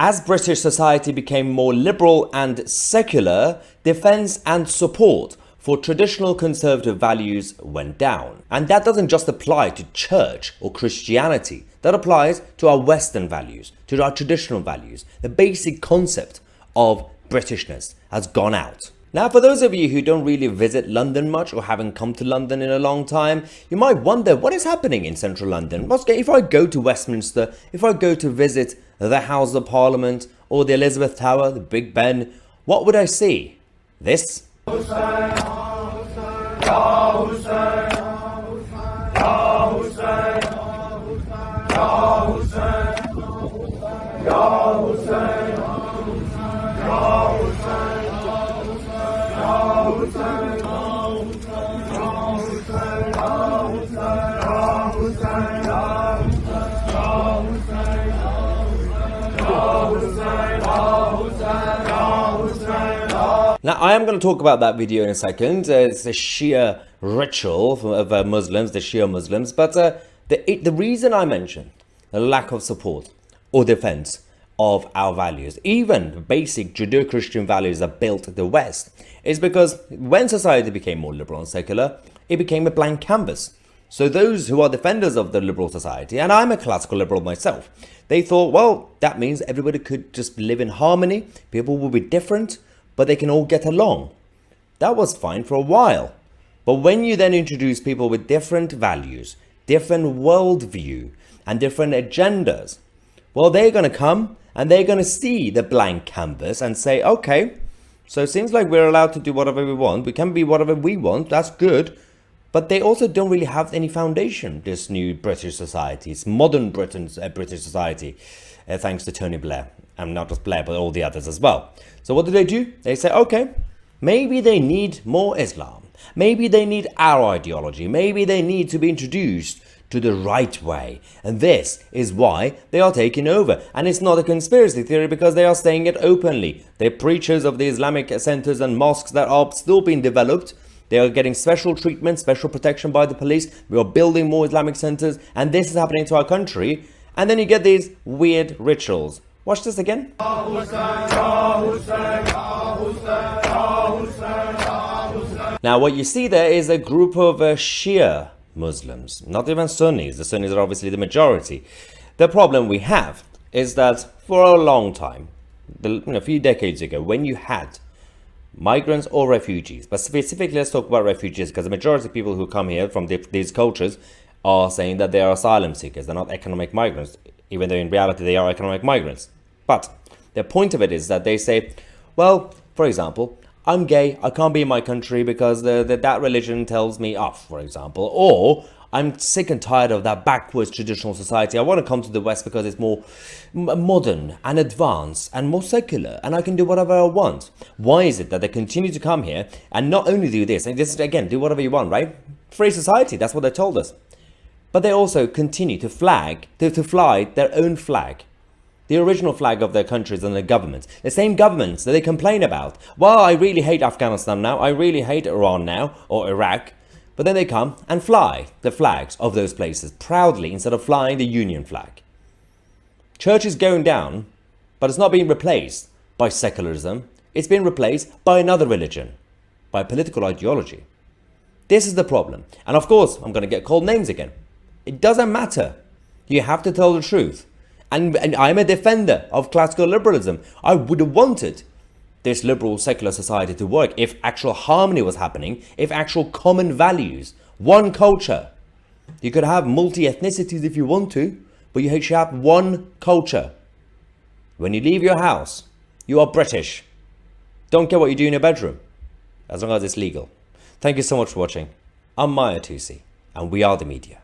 As British society became more liberal and secular, defence and support for traditional conservative values went down. And that doesn't just apply to church or Christianity. That applies to our Western values, to our traditional values. The basic concept of Britishness has gone out. Now, for those of you who don't really visit London much or haven't come to London in a long time, you might wonder what is happening in central London. If I go to Westminster, if I go to visit the House of Parliament or the Elizabeth Tower, the Big Ben, what would I see? This? Now, I am going to talk about that video in a second. It's a Shia ritual of Muslims, the Shia Muslims. But the reason I mention the lack of support or defense of our values, even basic Judeo-Christian values that built the West, is because when society became more liberal and secular, it became a blank canvas. So those who are defenders of the liberal society, and I'm a classical liberal myself, they thought, well, that means everybody could just live in harmony, people will be different, but they can all get along. That was fine for a while. But when you then introduce people with different values, different worldview, and different agendas, well, they're going to come and they're going to see the blank canvas and say, okay, so it seems like we're allowed to do whatever we want. We can be whatever we want. That's good. But they also don't really have any foundation, this new British society. It's modern Britain's British society, thanks to Tony Blair. And not just Blair, but all the others as well. So what do? They say, okay, maybe they need more Islam. Maybe they need our ideology. Maybe they need to be introduced to the right way. And this is why they are taking over. And it's not a conspiracy theory because they are saying it openly. They're preachers of the Islamic centers and mosques that are still being developed. They are getting special treatment, special protection by the police. We are building more Islamic centers. And this is happening to our country. And then you get these weird rituals. Watch this again. Now what you see there is a group of Shia Muslims, not even Sunnis. The Sunnis are obviously the majority. The problem we have is that for a long time, a few decades ago, when you had migrants or refugees, but specifically let's talk about refugees because the majority of people who come here from these cultures are saying that they are asylum seekers, they're not economic migrants, even though in reality they are economic migrants. But the point of it is that they say, well, for example, I'm gay, I can't be in my country because that religion tells me off, for example. Or I'm sick and tired of that backwards traditional society. I want to come to the West because it's more modern and advanced and more secular and I can do whatever I want. Why is it that they continue to come here and not only do this, and this again, do whatever you want, right? Free society, that's what they told us. But they also continue to fly their own flag. The original flag of their countries and their governments. The same governments that they complain about. Well, I really hate Afghanistan now. I really hate Iran now, or Iraq. But then they come and fly the flags of those places proudly instead of flying the Union flag. Church is going down, but it's not being replaced by secularism. It's being replaced by another religion, by political ideology. This is the problem. And of course, I'm going to get called names again. It doesn't matter. You have to tell the truth. And I'm a defender of classical liberalism. I would have wanted this liberal secular society to work if actual harmony was happening, if actual common values, one culture. You could have multi-ethnicities if you want to, but you should have one culture. When you leave your house, you are British. Don't care what you do in your bedroom, as long as it's legal. Thank you so much for watching. I'm Maya Tusi, and we are the media.